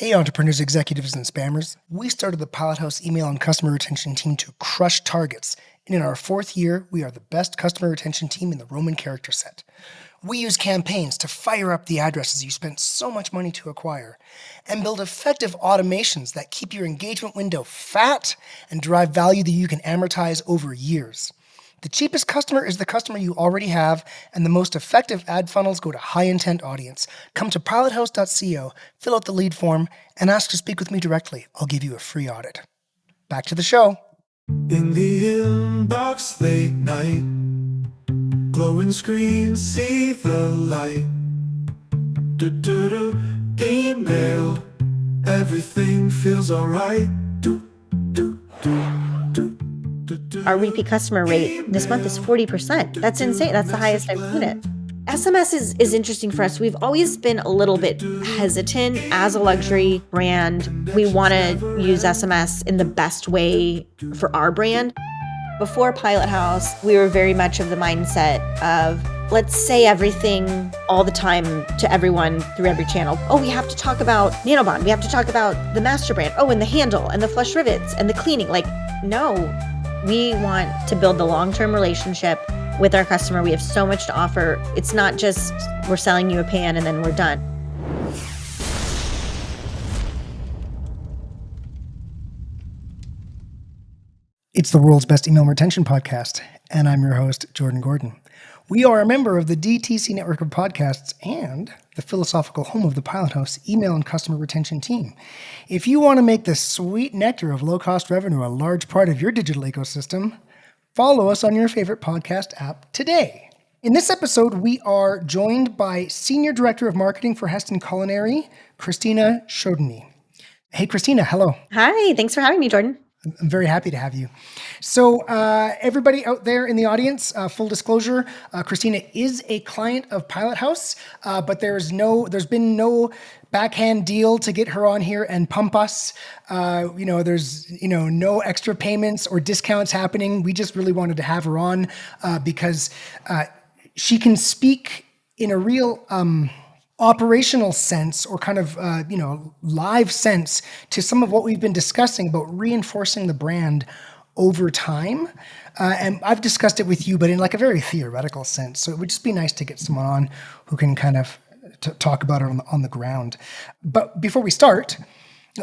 Hey, entrepreneurs, executives, and spammers. We started the Pilot House email and customer retention team to crush targets. And in our 4th year, we are the best customer retention team in the Roman character set. We use campaigns to fire up the addresses you spent so much money to acquire and build effective automations that keep your engagement window fat and drive value that you can amortize over years. The cheapest customer is the customer you already have, and the most effective ad funnels go to high-intent audience. Come to pilothouse.co, fill out the lead form, and ask to speak with me directly. I'll give you a free audit. Back to the show. In the inbox late night, glowing screens see the light. Email, everything feels alright. Our repeat customer rate this month is 40%. That's insane. That's the highest I've seen it. SMS is interesting for us. We've always been a little bit hesitant as a luxury brand. We want to use SMS in the best way for our brand. Before Pilot House, we were very much of the mindset of let's say everything all the time to everyone through every channel. Oh, we have to talk about Nanobond. We have to talk about the master brand. Oh, and the handle and the flush rivets and the cleaning. Like, no, we want to build the long-term relationship with our customer. We have so much to offer. It's not just we're selling you a pan and then we're done. It's the world's best email retention podcast, and I'm your host, Jordan Gordon. We are a member of the DTC network of podcasts and the philosophical home of the Pilot House email and customer retention team. If you want to make the sweet nectar of low-cost revenue a large part of your digital ecosystem, follow us on your favorite podcast app today. In this episode, we are joined by Senior Director of Marketing for Hestan Culinary, Christina Shodny. Hey, Christina, hello. Hi, thanks for having me, Jordan. I'm very happy to have you. So everybody out there in the audience, full disclosure, Christina is a client of Pilot House, but there's been no backhand deal to get her on here and pump us. There's no extra payments or discounts happening. We just really wanted to have her on because she can speak in a real operational sense or kind of, live sense to some of what we've been discussing about reinforcing the brand over time. And I've discussed it with you, but in like a very theoretical sense. So it would just be nice to get someone on who can kind of talk about it on the ground. But before we start,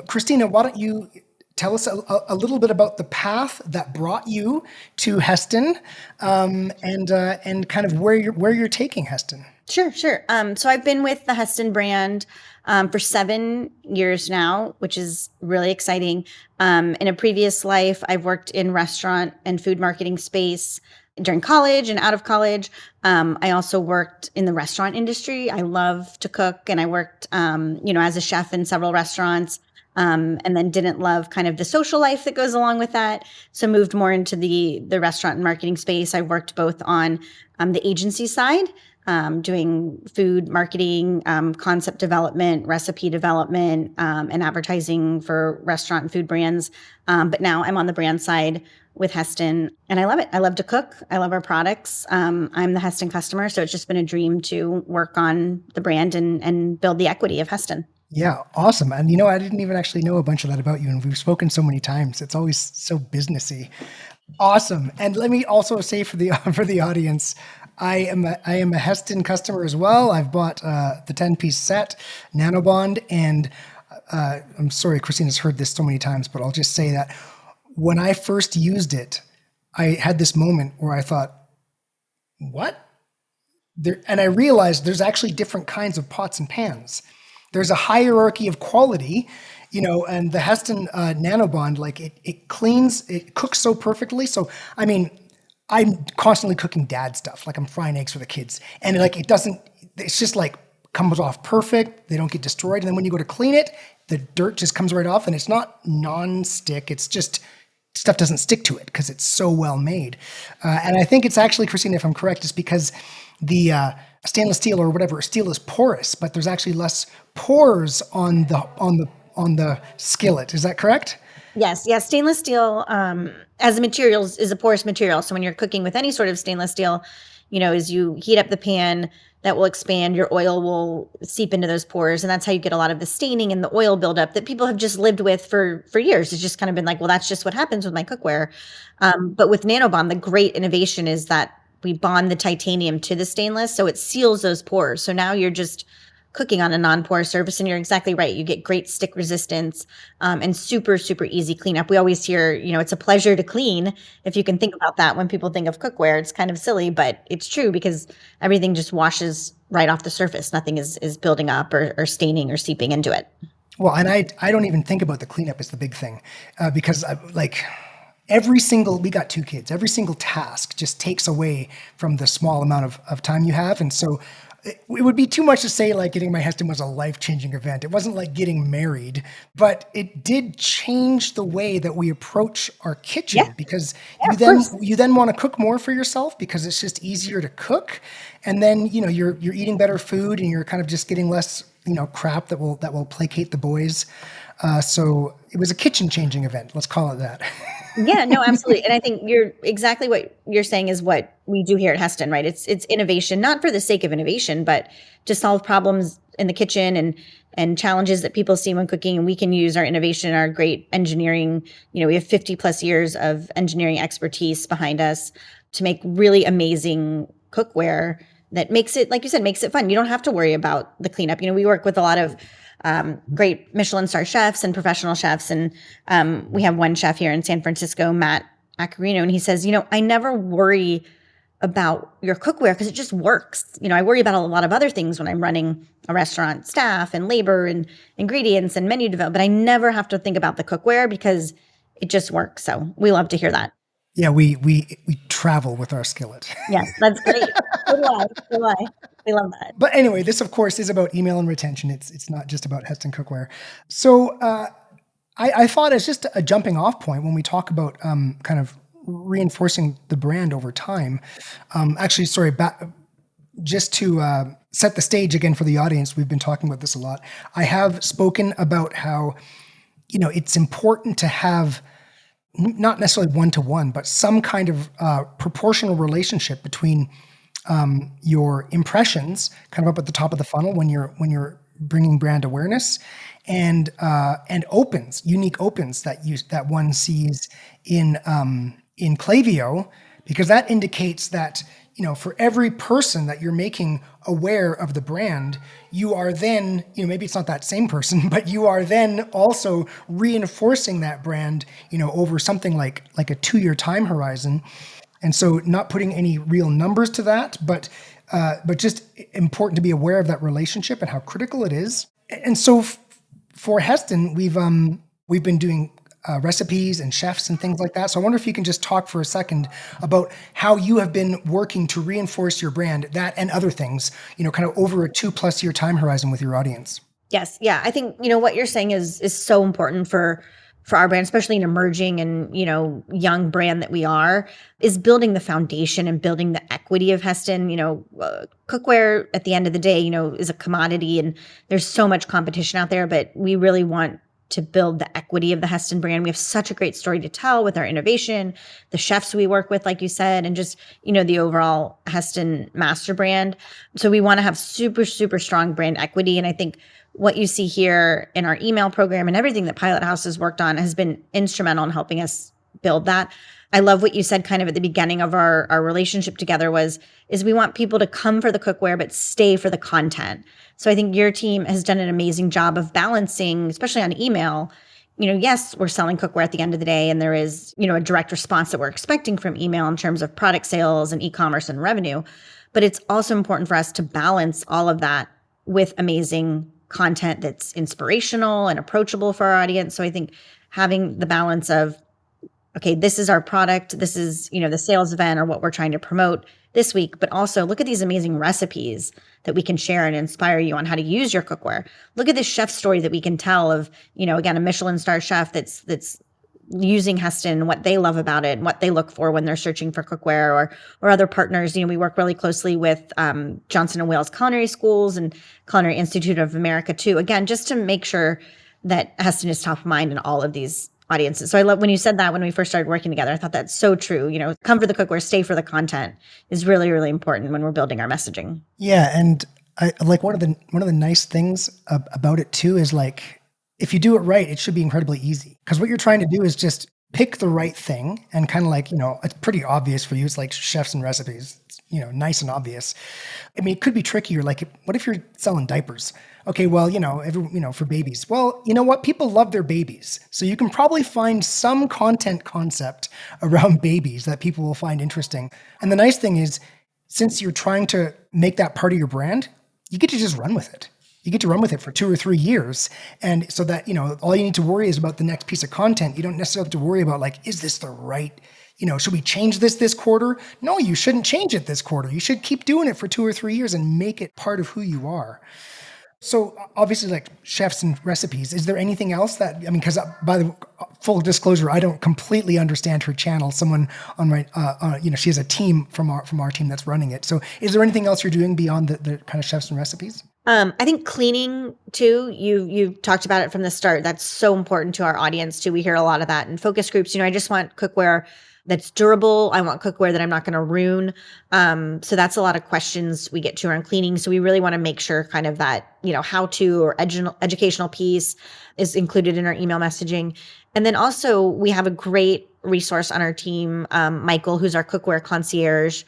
Christina, why don't you tell us a little bit about the path that brought you to Hestan and kind of where you're taking Hestan. Sure. So I've been with the Hestan brand for 7 years now, which is really exciting. In a previous life, I've worked in restaurant and food marketing space during college and out of college. I also worked in the restaurant industry. I love to cook, and I worked, as a chef in several restaurants. And then didn't love kind of the social life that goes along with that. So moved more into the restaurant and marketing space. I worked both on the agency side, doing food marketing, concept development, recipe development, and advertising for restaurant and food brands. But now I'm on the brand side with Hestan, and I love it. I love to cook. I love our products. I'm the Hestan customer, so it's just been a dream to work on the brand and build the equity of Hestan. Yeah, awesome. And I didn't even actually know a bunch of that about you, and we've spoken so many times. It's always so businessy. Awesome. And let me also say for the audience, I am a Hestan customer as well. I've bought the 10-piece set, Nanobond, and I'm sorry, Christina's heard this so many times, but I'll just say that when I first used it, I had this moment where I thought, what? And I realized there's actually different kinds of pots and pans. There's a hierarchy of quality, and the Hestan Nanobond, like it cleans, it cooks so perfectly. So, I mean, I'm constantly cooking dad stuff, like I'm frying eggs for the kids, and it's just like comes off perfect. They don't get destroyed. And then when you go to clean it, the dirt just comes right off, and it's not non-stick. It's just stuff doesn't stick to it because it's so well made. And I think it's actually, Christina, if I'm correct, it's because the stainless steel or whatever steel is porous, but there's actually less pores on the skillet. Is that correct? Yes. Stainless steel as a material is a porous material. So when you're cooking with any sort of stainless steel, as you heat up the pan, that will expand. Your oil will seep into those pores. And that's how you get a lot of the staining and the oil buildup that people have just lived with for years. It's just kind of been like, well, that's just what happens with my cookware. But with Nanobond, the great innovation is that we bond the titanium to the stainless, so it seals those pores. So now you're just cooking on a non-porous surface, and you're exactly right. You get great stick resistance, and super, super easy cleanup. We always hear, it's a pleasure to clean. If you can think about that when people think of cookware, it's kind of silly, but it's true because everything just washes right off the surface. Nothing is building up or staining or seeping into it. Well, and I don't even think about the cleanup as the big thing, because we got 2 kids, every single task just takes away from the small amount of time you have. And so it would be too much to say like getting my Hestan was a life-changing event. It wasn't like getting married, but it did change the way that we approach our kitchen, because you then want to cook more for yourself because it's just easier to cook. And then, you're eating better food and you're kind of just getting less, crap that will placate the boys. So it was a kitchen-changing event. Let's call it that. Yeah, no, absolutely. And I think what you're saying is what we do here at Hestan, right? It's innovation, not for the sake of innovation, but to solve problems in the kitchen and challenges that people see when cooking. And we can use our innovation, our great engineering. We have 50 plus years of engineering expertise behind us to make really amazing cookware that makes it, like you said, makes it fun. You don't have to worry about the cleanup. We work with a lot of great Michelin star chefs and professional chefs. And we have one chef here in San Francisco, Matt Acarino, and he says, I never worry about your cookware because it just works. I worry about a lot of other things when I'm running a restaurant, staff and labor and ingredients and menu development, but I never have to think about the cookware because it just works. So we love to hear that. Yeah, we travel with our skillet. Yes, that's great. Good lie. We love that. But anyway, this of course is about email and retention. It's not just about Hestan cookware. So I thought as just a jumping off point when we talk about kind of reinforcing the brand over time. Just to set the stage again for the audience, we've been talking about this a lot. I have spoken about how it's important to have not necessarily one-to-one, but some kind of proportional relationship between your impressions, kind of up at the top of the funnel when you're bringing brand awareness, and unique opens that one sees in Klaviyo, because that indicates that for every person that you're making aware of the brand, you are then, maybe it's not that same person, but you are then also reinforcing that brand, over something like a 2-year time horizon. And so not putting any real numbers to that, but just important to be aware of that relationship and how critical it is. And so for Hestan, we've been doing recipes and chefs and things like that. So I wonder if you can just talk for a second about how you have been working to reinforce your brand, that and other things, kind of over a 2+ year time horizon with your audience. Yes. Yeah. I think, what you're saying is so important for our brand, especially an emerging and, young brand that we are, is building the foundation and building the equity of Hestan. Cookware at the end of the day, is a commodity and there's so much competition out there, but we really want to build the equity of the Hestan brand. We have such a great story to tell with our innovation, the chefs we work with, like you said, and just, the overall Hestan master brand. So we want to have super, super strong brand equity. And I think what you see here in our email program and everything that Pilot House has worked on has been instrumental in helping us build that. I love what you said kind of at the beginning of our relationship together is we want people to come for the cookware, but stay for the content. So I think your team has done an amazing job of balancing, especially on email. Yes, we're selling cookware at the end of the day, and there is, a direct response that we're expecting from email in terms of product sales and e-commerce and revenue. But it's also important for us to balance all of that with amazing content that's inspirational and approachable for our audience. So I think having the balance of, okay, this is our product, this is, the sales event or what we're trying to promote this week, but also look at these amazing recipes that we can share and inspire you on how to use your cookware. Look at this chef story that we can tell of, again, a Michelin star chef that's using Hestan, what they love about it and what they look for when they're searching for cookware, or other partners. We work really closely with Johnson & Wales Culinary Schools and Culinary Institute of America too. Again, just to make sure that Hestan is top of mind in all of these audiences. So I love when you said that when we first started working together. I thought that's so true. Come for the cookware, stay for the content is really, really important when we're building our messaging. Yeah, and I like one of the nice things about it too is like if you do it right, it should be incredibly easy. Because what you're trying to do is just pick the right thing and kind of like, it's pretty obvious for you. It's like chefs and recipes, it's, nice and obvious. I mean, it could be trickier. Like, what if you're selling diapers? Okay, well, for babies. Well, you know what? People love their babies. So you can probably find some content concept around babies that people will find interesting. And the nice thing is, since you're trying to make that part of your brand, you get to just run with it. You get to run with it for 2 or 3 years. And so that, all you need to worry is about the next piece of content. You don't necessarily have to worry about like, is this the right, should we change this quarter? No, you shouldn't change it this quarter. You should keep doing it for 2 or 3 years and make it part of who you are. So obviously like chefs and recipes, is there anything else that, because by the full disclosure, I don't completely understand her channel. Someone on my, she has a team from our team that's running it. So is there anything else you're doing beyond the kind of chefs and recipes? I think cleaning too, you talked about it from the start. That's so important to our audience too. We hear a lot of that in focus groups. I just want cookware that's durable. I want cookware that I'm not going to ruin. So that's a lot of questions we get to around cleaning. So we really want to make sure kind of that, how to or educational piece is included in our email messaging. And then also we have a great resource on our team, Michael, who's our cookware concierge.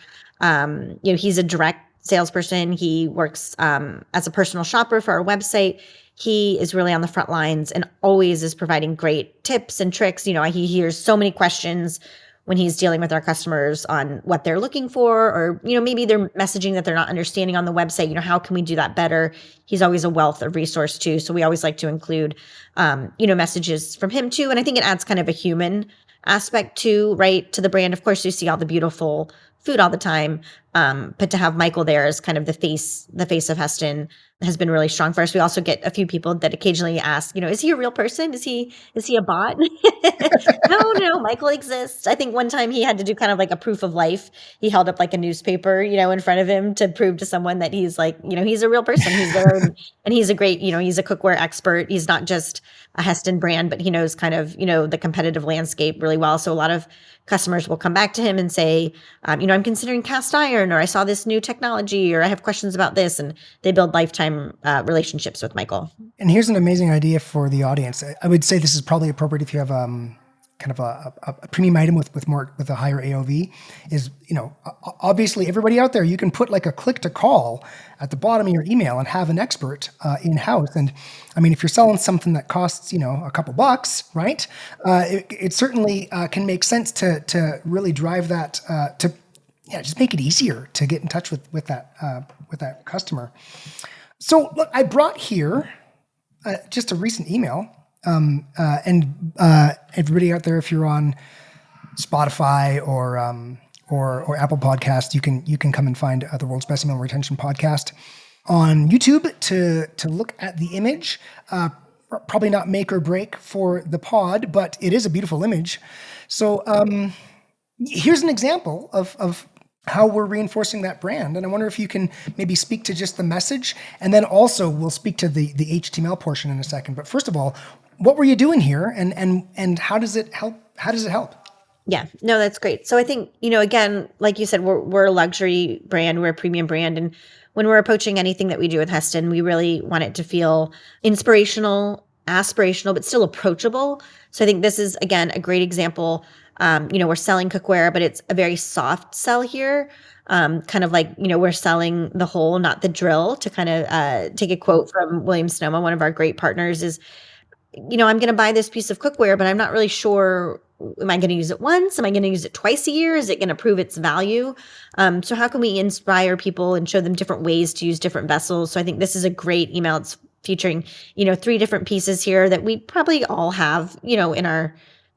He's a direct salesperson. He works as a personal shopper for our website. He is really on the front lines and always is providing great tips and tricks. He hears so many questions when he's dealing with our customers on what they're looking for, or, maybe they're messaging that they're not understanding on the website. How can we do that better? He's always a wealth of resource too. So we always like to include, messages from him too. And I think it adds kind of a human aspect too, right, to the brand. Of course, you see all the beautiful food all the time. But to have Michael there as kind of the face of Hestan has been really strong for us. We also get a few people that occasionally ask, is he a real person? Is he a bot? No, Michael exists. I think one time he had to do kind of like a proof of life. He held up like a newspaper, in front of him to prove to someone that he's like, he's a real person. He's there and he's a great, he's a cookware expert. He's not just a Hestan brand, but he knows kind of, the competitive landscape really well. So a lot of customers will come back to him and say, I'm considering cast iron, or I saw this new technology, or I have questions about this. And they build lifetime relationships with Michael. And here's an amazing idea for the audience. I would say this is probably appropriate if you have kind of a premium item with a higher AOV. Is obviously everybody out there, you can put like a click to call at the bottom of your email and have an expert in house. And I mean, if you're selling something that costs a couple bucks, right? It certainly can make sense to really drive that to just make it easier to get in touch with that customer. So look, I brought here just a recent email. And everybody out there, if you're on Spotify or Apple Podcast, you can come and find the World's Best Email Retention Podcast on YouTube to look at the image. Probably not make or break for the pod, but it is a beautiful image. So here's an example of how we're reinforcing that brand. And I wonder if you can maybe speak to just the message, and then also we'll speak to the HTML portion in a second. But first of all, what were you doing here, and how does it help? How does it help? Yeah, no, that's great. So I think, again, like you said, we're a luxury brand, we're a premium brand. And when we're approaching anything that we do with Hestan, we really want it to feel inspirational, aspirational, but still approachable. So I think this is, again, a great example. We're selling cookware, but it's a very soft sell here. Kind of like, we're selling the hole, not the drill, to kind of take a quote from William Sonoma, one of our great partners, is, I'm going to buy this piece of cookware, but I'm not really sure, am I going to use it once? Am I going to use it twice a year? Is it going to prove its value? So how can we inspire people and show them different ways to use different vessels? So I think this is a great email. It's featuring, 3 different pieces here that we probably all have,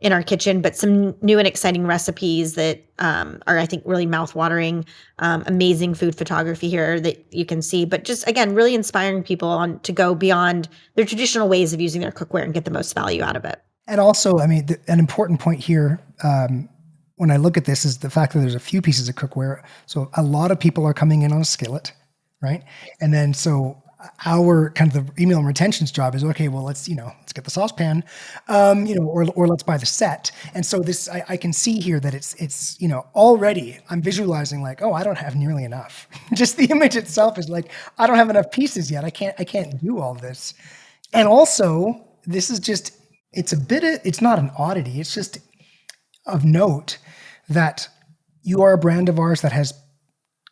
in our kitchen, but some new and exciting recipes that are, I think, really mouthwatering, amazing food photography here that you can see. But just, again, really inspiring people to go beyond their traditional ways of using their cookware and get the most value out of it. And also, I mean, an important point here when I look at this is the fact that there's a few pieces of cookware. So a lot of people are coming in on a skillet, right? And then so our kind of the email and retention's job is, okay, well, let's get the saucepan, or let's buy the set. And so this, I can see here that it's already I'm visualizing like, oh, I don't have nearly enough. Just the image itself is like, I don't have enough pieces yet. I can't do all this. And also, this is just, it's not an oddity. It's just of note that you are a brand of ours that has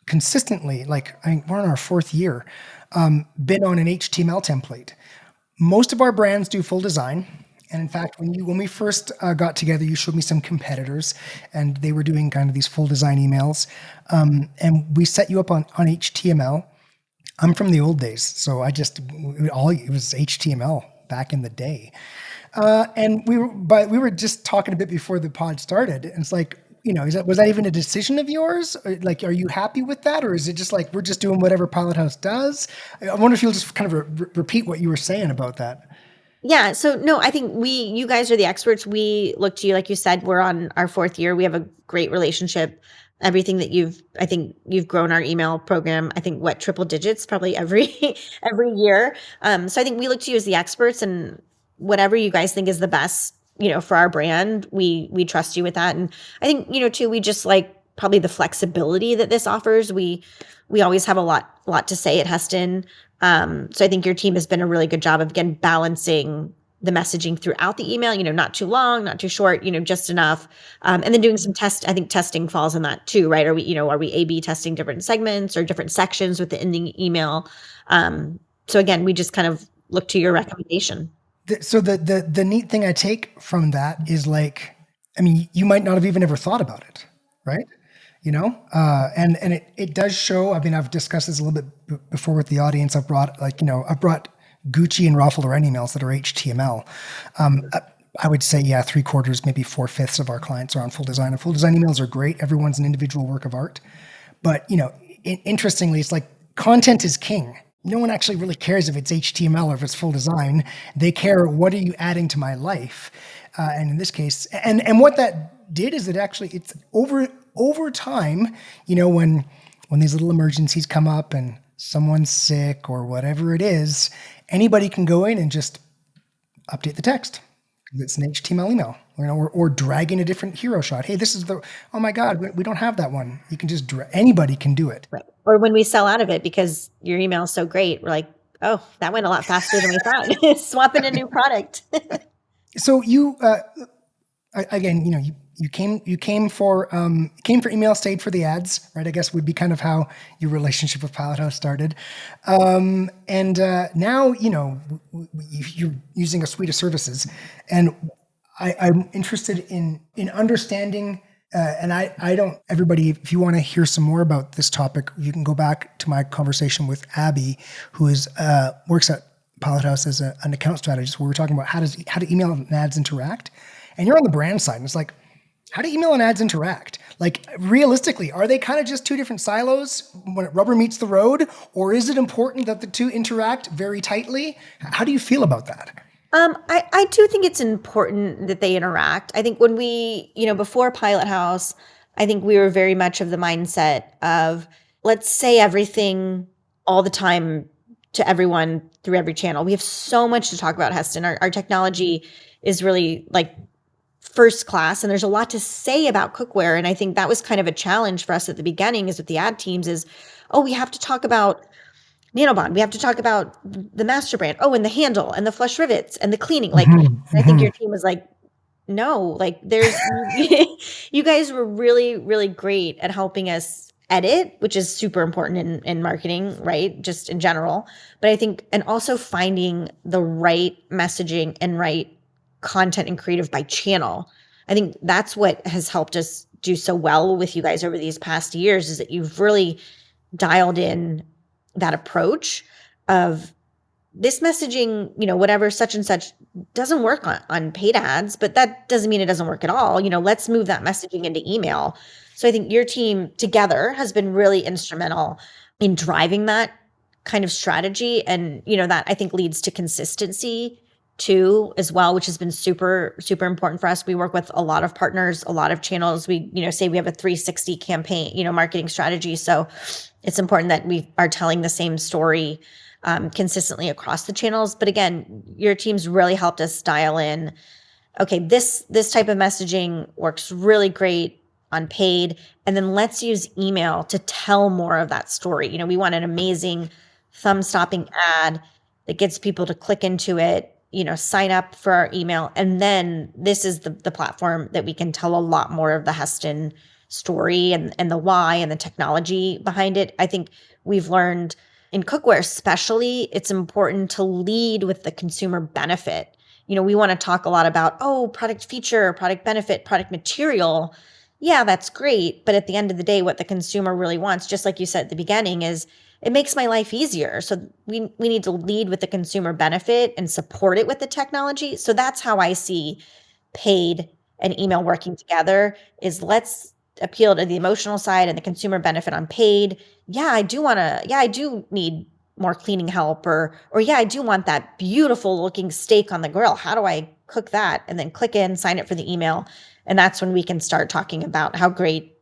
consistently, like, we're in our 4th year, been on an HTML template. Most of our brands do full design. And in fact, when we first got together, you showed me some competitors, and they were doing kind of these full design emails. And we set you up on HTML. I'm from the old days, so it was HTML back in the day. And we were just talking a bit before the pod started, and it's like, was that even a decision of yours? Or, like, are you happy with that? Or is it just like, we're just doing whatever Pilot House does? I wonder if you'll just kind of repeat what you were saying about that. Yeah. So no, I think you guys are the experts. We look to you, like you said, we're on our 4th year. We have a great relationship. Everything that I think you've grown our email program, I think triple digits, probably every year. So I think we look to you as the experts, and whatever you guys think is the best, for our brand, we trust you with that. And I think, too, we just like probably the flexibility that this offers. We always have a lot to say at Hestan. So I think your team has been a really good job of, again, balancing the messaging throughout the email, not too long, not too short, just enough. And then doing some I think testing falls in that too, right? Are we A/B testing different segments or different sections within the email? So again, we just kind of look to your recommendation. So the neat thing I take from that is, like, I mean, you might not have even ever thought about it, right? And it does show. I mean, I've discussed this a little bit before with the audience. I've brought Gucci and Ralph Lauren emails that are HTML. I would say, 3/4, maybe 4/5 of our clients are on full design. And full design emails are great. Everyone's an individual work of art. But, interestingly, it's like content is king. No one actually really cares if it's HTML or if it's full design. They care, what are you adding to my life? And in this case, and what that did is it's over time, when these little emergencies come up and someone's sick or whatever it is, anybody can go in and just update the text. It's an HTML email, or drag in a different hero shot. Hey, this is oh my God, we don't have that one. You can just anybody can do it. Right. Or when we sell out of it because your email is so great, we're like, oh, that went a lot faster than we thought. Swapping a new product. So you, again, you came for email, stayed for the ads, right? I guess would be kind of how your relationship with Pilot House started. And now, you're using a suite of services, and I'm interested in understanding. And I don't, everybody, if you want to hear some more about this topic, you can go back to my conversation with Abby, who works at Pilot House as an account strategist, where we're talking about how do email and ads interact. And you're on the brand side, and it's like, how do email and ads interact? Like, realistically, are they kind of just two different silos when rubber meets the road? Or is it important that the two interact very tightly? How do you feel about that? I do think it's important that they interact. I think when before Pilot House, I think we were very much of the mindset of, let's say everything all the time to everyone through every channel. We have so much to talk about, Hestan. Our technology is really like first class, and there's a lot to say about cookware. And I think that was kind of a challenge for us at the beginning, is with the ad teams, is, we have to talk about Nanobond. We have to talk about the master brand. Oh, and the handle and the flush rivets and the cleaning. Like, I think your team was like, no, like there's, you guys were really, really great at helping us edit, which is super important in marketing, right? Just in general. But I think, and also finding the right messaging and right content and creative by channel. I think that's what has helped us do so well with you guys over these past years, is that you've really dialed in that approach of this messaging, whatever, such and such doesn't work on paid ads, but that doesn't mean it doesn't work at all. Let's move that messaging into email. So I think your team together has been really instrumental in driving that kind of strategy. And, that I think leads to consistency too, as well, which has been super, super important for us. We work with a lot of partners, a lot of channels. We, say we have a 360 campaign, marketing strategy. So it's important that we are telling the same story consistently across the channels. But again, your team's really helped us dial in, okay, this type of messaging works really great on paid, and then let's use email to tell more of that story. We want an amazing thumb-stopping ad that gets people to click into it, sign up for our email, and then this is the platform that we can tell a lot more of the Hestan story and the why and the technology behind it. I think we've learned in cookware especially, it's important to lead with the consumer benefit. We want to talk a lot about, product feature, product benefit, product material. Yeah, that's great. But at the end of the day, what the consumer really wants, just like you said at the beginning, is it makes my life easier. So we need to lead with the consumer benefit and support it with the technology. So that's how I see paid and email working together, is let's appeal to the emotional side and the consumer benefit on paid. I do need more cleaning help, or yeah, I do want that beautiful looking steak on the grill. How do I cook that? And then click in, sign up for the email. And that's when we can start talking about how great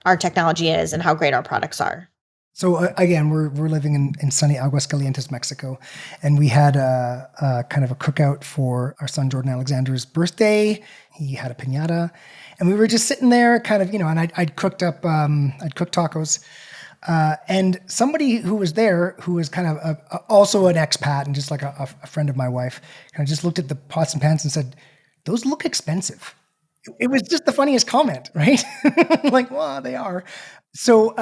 our technology is and how great our products are. So again, we're living in sunny Aguascalientes, Mexico, and we had a kind of a cookout for our son Jordan Alexander's birthday. He had a piñata, and we were just sitting there, kind of, and I'd cooked tacos. And somebody who was there, who was kind of also an expat and just like a friend of my wife, kind of just looked at the pots and pans and said, "Those look expensive." It was just the funniest comment, right? Like, well, they are. So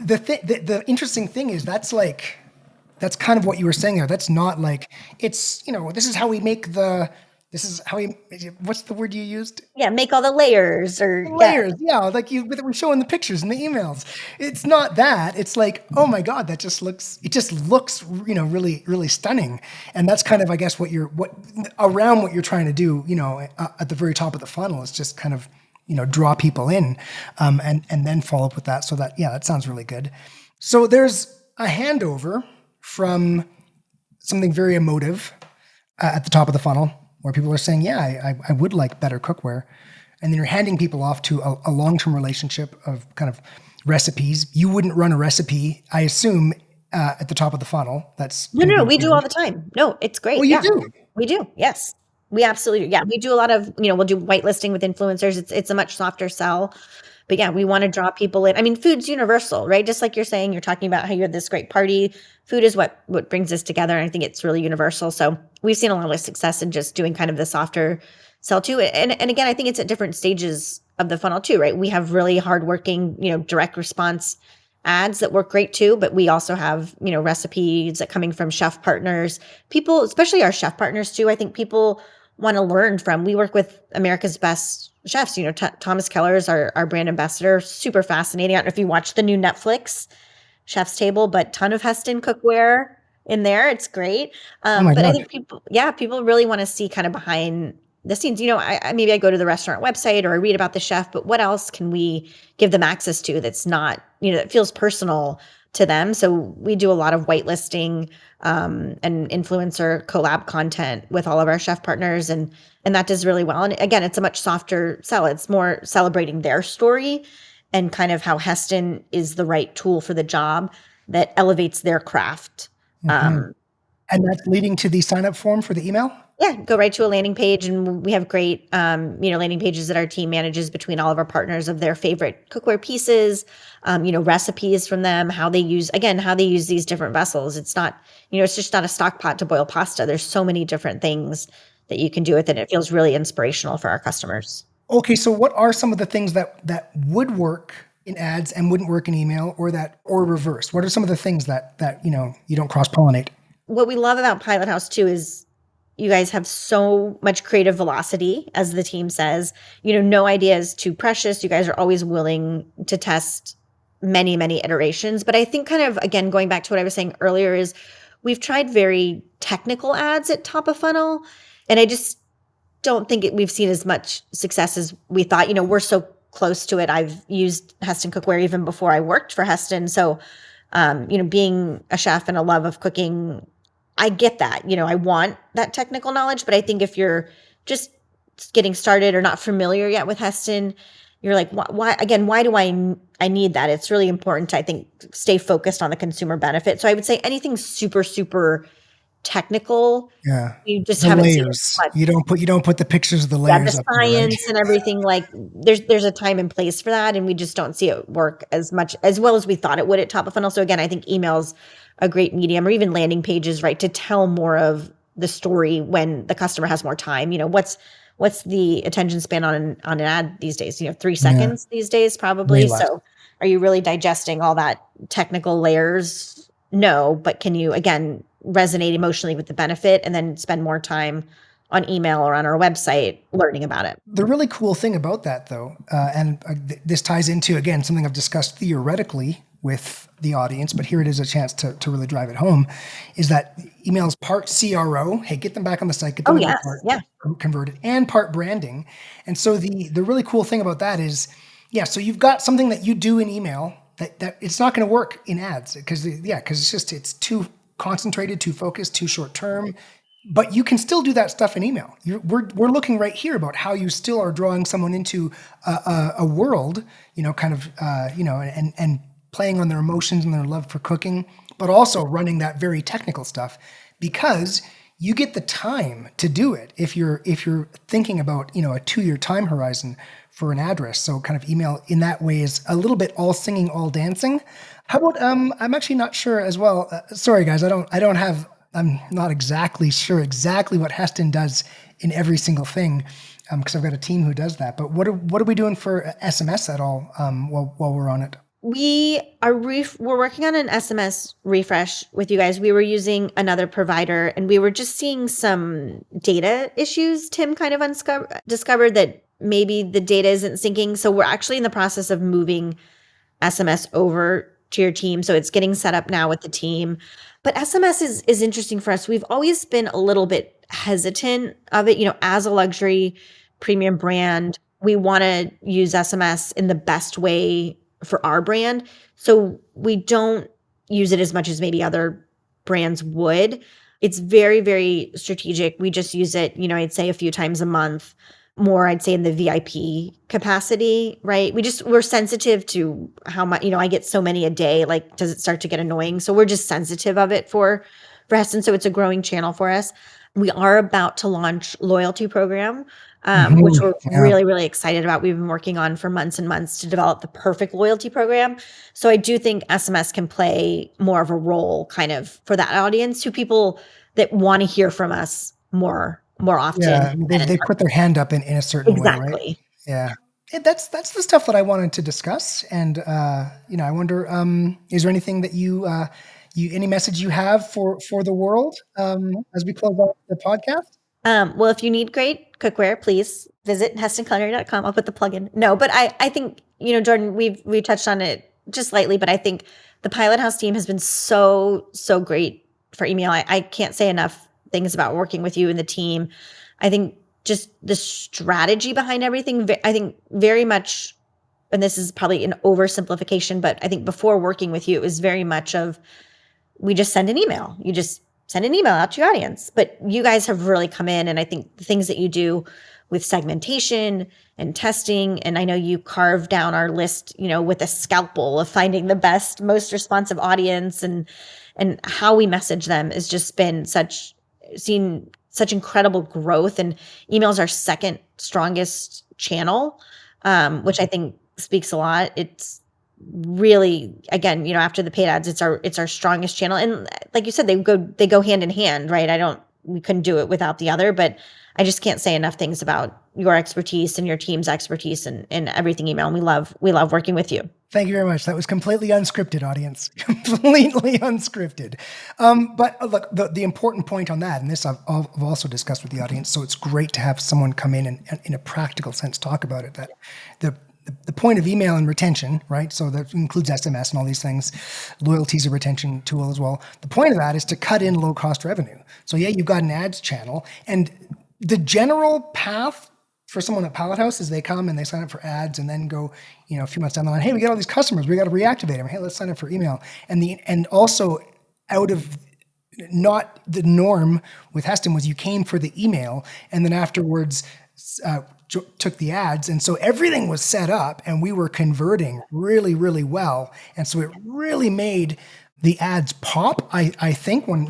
the interesting thing is that's kind of what you were saying there. That's not like, it's, this is how we make this is how we, what's the word you used? Yeah, make all the layers Layers, yeah, like that we're showing the pictures in the emails. It's not that. It's like, oh my God, it just looks, really, really stunning. And that's kind of, I guess, what you're trying to do, at the very top of the funnel is just kind of, draw people in, and then follow up with that. So that sounds really good. So there's a handover from something very emotive at the top of the funnel, where people are saying, yeah, I would like better cookware. And then you're handing people off to a long-term relationship of kind of recipes. You wouldn't run a recipe, I assume, at the top of the funnel. That's no, we do all the time. No, it's great. Well, you do? We do. Yes, we absolutely do. Yeah, we do a lot of, we'll do whitelisting with influencers. It's a much softer sell. But yeah, we want to draw people in. I mean, food's universal, right? Just like you're saying, you're talking about how you had this great party. Food is what brings us together. And I think it's really universal. So we've seen a lot of success in just doing kind of the softer sell too. And again, I think it's at different stages of the funnel too, right? We have really hardworking, direct response ads that work great too. But we also have, recipes that coming from chef partners, people, especially our chef partners too. I think people want to learn from. We work with America's best chefs. Thomas Keller is our brand ambassador. Super fascinating. I don't know if you watch the new Netflix Chef's Table, but ton of Hestan cookware in there. It's great. But God. I think people really want to see kind of behind the scenes. Maybe I go to the restaurant website or I read about the chef, but what else can we give them access to that's not, that feels personal to them? So we do a lot of whitelisting and influencer collab content with all of our chef partners, and that does really well. And again, it's a much softer sell. It's more celebrating their story and kind of how Hestan is the right tool for the job that elevates their craft. Mm-hmm. And that's leading to the sign up form for the email? Yeah, go right to a landing page, and we have great, landing pages that our team manages between all of our partners of their favorite cookware pieces, recipes from them, how they use these different vessels. It's not, it's just not a stock pot to boil pasta. There's so many different things that you can do with it. It feels really inspirational for our customers. Okay, so what are some of the things that would work in ads and wouldn't work in email, or reverse? What are some of the things that you don't cross-pollinate? What we love about Pilot House too is you guys have so much creative velocity, as the team says. No idea is too precious. You guys are always willing to test many, many iterations. But I think kind of, again, going back to what I was saying earlier, is we've tried very technical ads at top of funnel, and I just don't think we've seen as much success as we thought. We're so close to it. I've used Hestan cookware even before I worked for Hestan. So, being a chef and a love of cooking, I get that. I want that technical knowledge, but I think if you're just getting started or not familiar yet with Hestan, you're like, why again, why do I need that? It's really important to, I think, stay focused on the consumer benefit. So I would say anything super, super technical, Yeah. you just The haven't seen it layers. much. You don't put the pictures of the Yeah, the layers up there, right? science and everything, like there's a time and place for that, and we just don't see it work as well as we thought it would at top of funnel. So again, I think email's a great medium, or even landing pages, right, to tell more of the story when the customer has more time. What's the attention span on an ad these days? 3 Yeah. seconds these days, Way probably. less. So are you really digesting all that technical layers? No, but can you again resonate emotionally with the benefit and then spend more time on email or on our website learning about it? The really cool thing about that, though, this ties into, again, something I've discussed theoretically with the audience, but here it is a chance to really drive it home, is that email is part CRO. Hey, get them back on the site, get them Oh, into the yes. cart, Yeah. converted, and part branding. And so the really cool thing about that is, yeah, so you've got something that you do in email that it's not going to work in ads because it's too concentrated, too focused, too short term. But you can still do that stuff in email. We're looking right here about how you still are drawing someone into a world, and playing on their emotions and their love for cooking, but also running that very technical stuff because you get the time to do it if you're thinking about a 2-year time horizon for an address. So kind of email in that way is a little bit all singing, all dancing. How about I'm actually not sure as well. Sorry guys, I'm not exactly sure exactly what Hestan does in every single thing because I've got a team who does that. But what are we doing for SMS at all while we're on it? We're working on an SMS refresh with you guys. We were using another provider and we were just seeing some data issues. Tim kind of discovered that maybe the data isn't syncing. So we're actually in the process of moving SMS over to your team. So it's getting set up now with the team. But SMS is interesting for us. We've always been a little bit hesitant of it, as a luxury premium brand. We want to use SMS in the best way for our brand. So we don't use it as much as maybe other brands would. It's very, very strategic. We just use it, I'd say a few times a month, more I'd say in the VIP capacity, right? We're sensitive to how much, I get so many a day, like does it start to get annoying? So we're just sensitive of it for Hestan. So it's a growing channel for us. We are about to launch loyalty program, which we're Yeah. really, really excited about. We've been working on for months and months to develop the perfect loyalty program. So I do think SMS can play more of a role kind of for that audience, who people that want to hear from us more often. Yeah, I mean, they put their hand up in a certain way, right? Exactly. Yeah. That's the stuff that I wanted to discuss. And I wonder, is there anything that any message you have for the world as we close out the podcast? Well, if you need great cookware, please visit HestonCulinary.com. I'll put the plug in. No, but I think, Jordan, we've touched on it just lightly, but I think the Pilot House team has been so, so great for email. I can't say enough things about working with you and the team. I think just the strategy behind everything, I think very much, and this is probably an oversimplification, but I think before working with you, it was very much of, we just send an email. You just send an email out to your audience. But you guys have really come in, and I think the things that you do with segmentation and testing, and I know you carved down our list, with a scalpel of finding the best, most responsive audience, and how we message them has just been seen such incredible growth. And email is our second strongest channel, which I think speaks a lot. It's really, again, after the paid ads, it's our strongest channel. And like you said, they go hand in hand, right? We couldn't do it without the other, but I just can't say enough things about your expertise and your team's expertise and everything email. And we love working with you. Thank you very much. That was completely unscripted, audience. Completely unscripted. But look, the important point on that, and this I've also discussed with the audience, so it's great to have someone come in and in a practical sense talk about it, that the point of email and retention, right? So that includes SMS and all these things. Loyalty is a retention tool as well. The point of that is to cut in low cost revenue. So yeah, you've got an ads channel, and the general path for someone at Pallet House is they come and they sign up for ads and then go, a few months down the line, hey, we got all these customers, we got to reactivate them. Hey, let's sign up for email. And also out of not the norm with Hestan was you came for the email and then afterwards took the ads, and so everything was set up, and we were converting really, really well, and so it really made the ads pop. I think when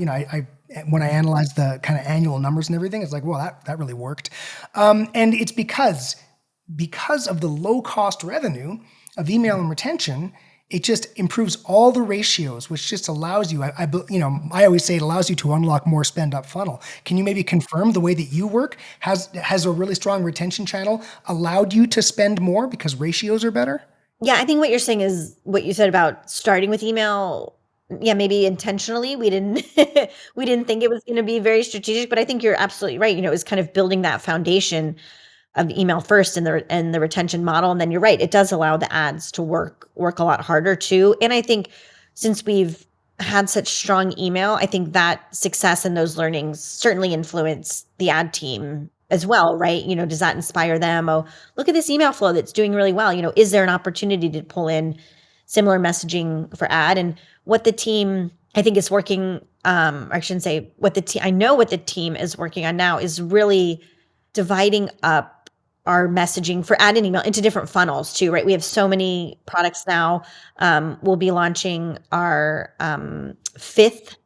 when I analyzed the kind of annual numbers and everything, it's like, well, that really worked, and it's because of the low cost revenue of email and retention. It just improves all the ratios, which just allows you, I always say it allows you to unlock more spend up funnel. Can you maybe confirm the way that you work has a really strong retention channel allowed you to spend more because ratios are better? Yeah, I think what you're saying is what you said about starting with email. Yeah, maybe intentionally we didn't we didn't think it was going to be very strategic, but I think you're absolutely right. It was kind of building that foundation of email first and the retention model, and then you're right, it does allow the ads to work a lot harder too. And I think since we've had such strong email, I think that success and those learnings certainly influence the ad team as well, right? Does that inspire them? Oh, look at this email flow that's doing really well. Is there an opportunity to pull in similar messaging for ad? And what the team, I think, is working, I shouldn't say what the team, I know what the team is working on now is really dividing up our messaging for ad and email into different funnels too, right? We have so many products now. We'll be launching our fifth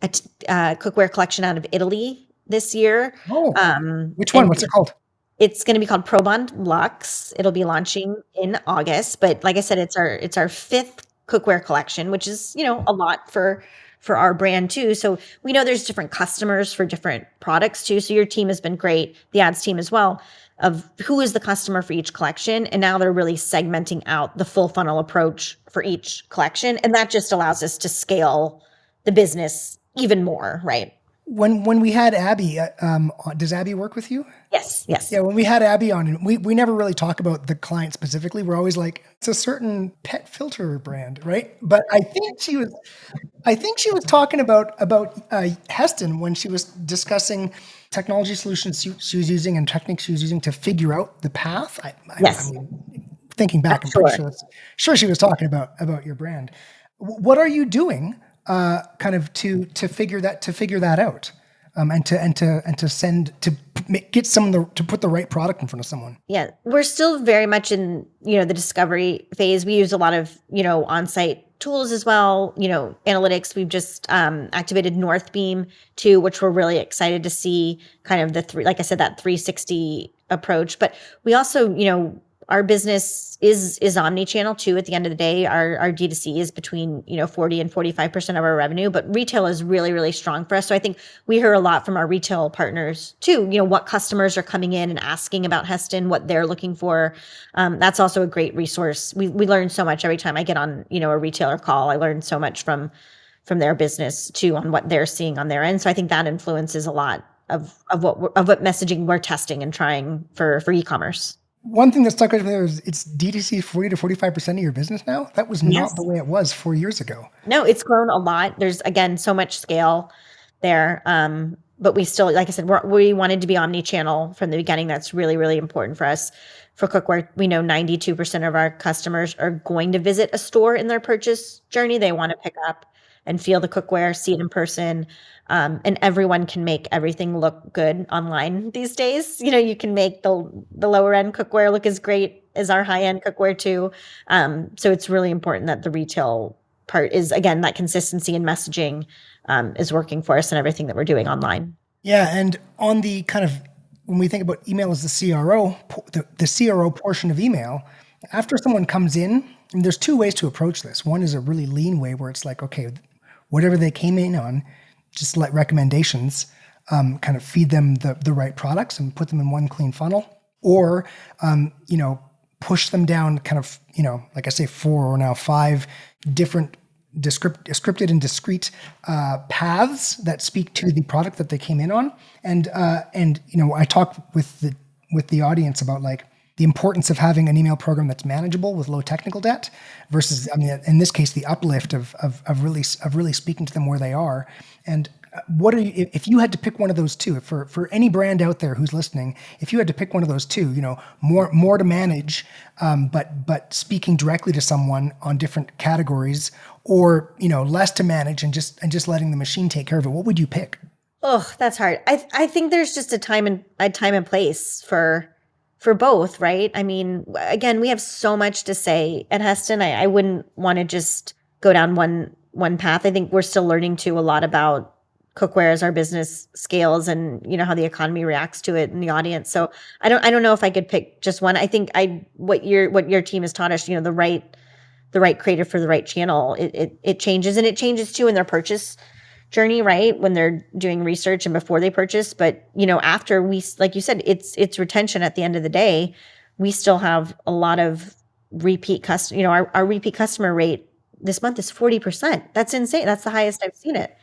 cookware collection out of Italy this year. Oh, which one? What's it called? It's going to be called Probond Luxe. It'll be launching in August, but like I said, it's our fifth cookware collection, which is a lot for our brand too. So we know there's different customers for different products too. So your team has been great, the ads team as well, of who is the customer for each collection. And now they're really segmenting out the full funnel approach for each collection. And that just allows us to scale the business even more, right? When we had Abby, does Abby work with you? Yes. Yeah, when we had Abby on, we never really talk about the client specifically. We're always like, it's a certain pet filter brand, right? But I think she was talking about Hestan when she was discussing technology solutions she was using and techniques she was using to figure out the path. Yes. I mean, thinking back, I'm pretty sure she was talking about your brand. What are you doing, kind of to figure that out, and to get to put the right product in front of someone? Yeah, we're still very much in the discovery phase. We use a lot of on-site tools as well. Analytics. We've just activated Northbeam too, which we're really excited to see. Kind of like I said, that 360 approach. But we also our business is omni-channel too. At the end of the day, our D2C is between 40 and 45% of our revenue, but retail is really, really strong for us. So I think we hear a lot from our retail partners too. What customers are coming in and asking about Hestan, what they're looking for. That's also a great resource. We learn so much every time I get on a retailer call. I learn so much from their business too on what they're seeing on their end. So I think that influences a lot of what messaging we're testing and trying for e-commerce. One thing that stuck with me is it's D2C 40 to 45% of your business now. That was not the way it was 4 years ago. No, it's grown a lot. There's, again, so much scale there. But we still, like I said, we wanted to be omni-channel from the beginning. That's really, really important for us. For cookware, we know 92% of our customers are going to visit a store in their purchase journey. They want to pick up and feel the cookware, see it in person. And everyone can make everything look good online these days. You can make the lower end cookware look as great as our high end cookware too. So it's really important that the retail part is, again, that consistency in messaging is working for us in everything that we're doing online. Yeah, and on the kind of, when we think about email as the CRO, the CRO portion of email, after someone comes in, and there's two ways to approach this. One is a really lean way where it's like, okay, whatever they came in on, just let recommendations kind of feed them the right products and put them in one clean funnel, or push them down kind of like I say 4 or now 5 different scripted and discrete paths that speak to the product that they came in on, and I talk with the audience about like the importance of having an email program that's manageable with low technical debt versus, I mean, in this case, the uplift of really speaking to them where they are. And what are you, if you had to pick one of those two, for any brand out there who's listening, if you had to pick one of those two, more to manage, but speaking directly to someone on different categories, or less to manage and just letting the machine take care of it, what would you pick? Oh, that's hard. I think there's just a time and place for both, right? I mean, again, we have so much to say at Heston. I wouldn't want to just go down one path. I think we're still learning too a lot about cookware as our business scales and how the economy reacts to it in the audience. So I don't know if I could pick just one. I think what your team has taught us, the right creative for the right channel, it changes, and it changes too in their purchase journey, right? When they're doing research and before they purchase. But, after like you said, it's retention at the end of the day. We still have a lot of repeat customer, our repeat customer rate this month is 40%. That's insane. That's the highest I've seen it.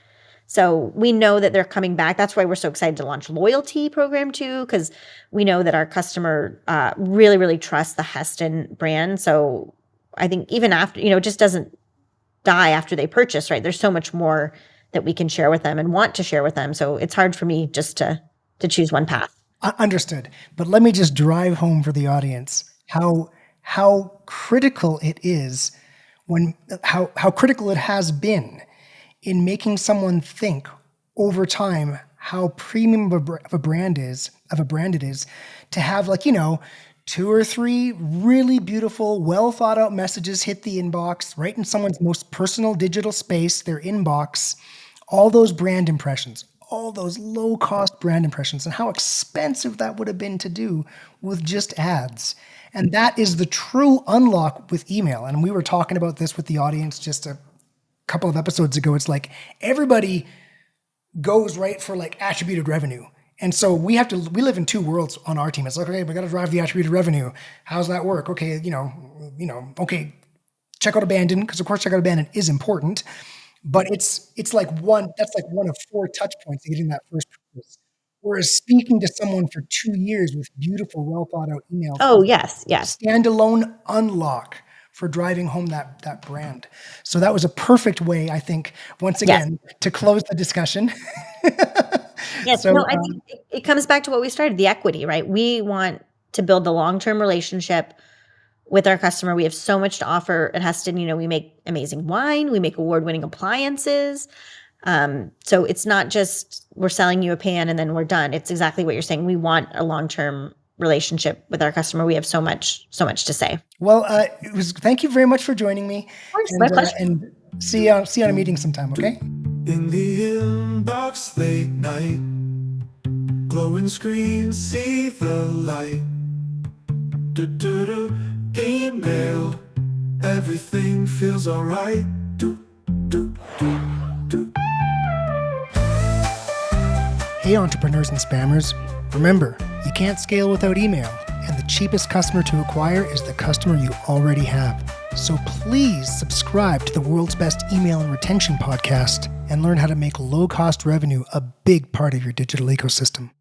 So we know that they're coming back. That's why we're so excited to launch loyalty program too, because we know that our customer really, really trusts the Hestan brand. So I think even after, it just doesn't die after they purchase, right? There's so much more that we can share with them and want to share with them. So it's hard for me just to choose one path. Understood. But let me just drive home for the audience how critical it is how critical it has been in making someone think over time how premium of a brand it is to have 2 or 3 really beautiful, well thought out messages hit the inbox, right in someone's most personal digital space, their inbox, all those brand impressions, all those low cost brand impressions, and how expensive that would have been to do with just ads. And that is the true unlock with email. And we were talking about this with the audience just a couple of episodes ago. It's like everybody goes right for attributed revenue. And so we live in 2 worlds on our team. It's like, okay, we got to drive the attributed revenue. How's that work? Okay, okay, check out abandon, because of course check out abandon is important, but it's like one of 4 touch points to getting that first purchase. Whereas speaking to someone for 2 years with beautiful, well thought out emails. Oh, yes. Standalone unlock for driving home that brand. So that was a perfect way, I think, once again, to close the discussion. Yes. So, I think it comes back to what we started, the equity, right? We want to build a long-term relationship with our customer. We have so much to offer at Hestan. We make amazing wine. We make award-winning appliances. So it's not just we're selling you a pan and then we're done. It's exactly what you're saying. We want a long-term relationship with our customer. We have so much to say. Well, thank you very much for joining me. Of course, my pleasure. And see you on a meeting sometime, okay? In the inbox late night, glowing screen, see the light. Email, everything feels alright. Hey entrepreneurs and spammers, remember, you can't scale without email, and the cheapest customer to acquire is the customer you already have. So please subscribe to the world's best email and retention podcast and learn how to make low-cost revenue a big part of your digital ecosystem.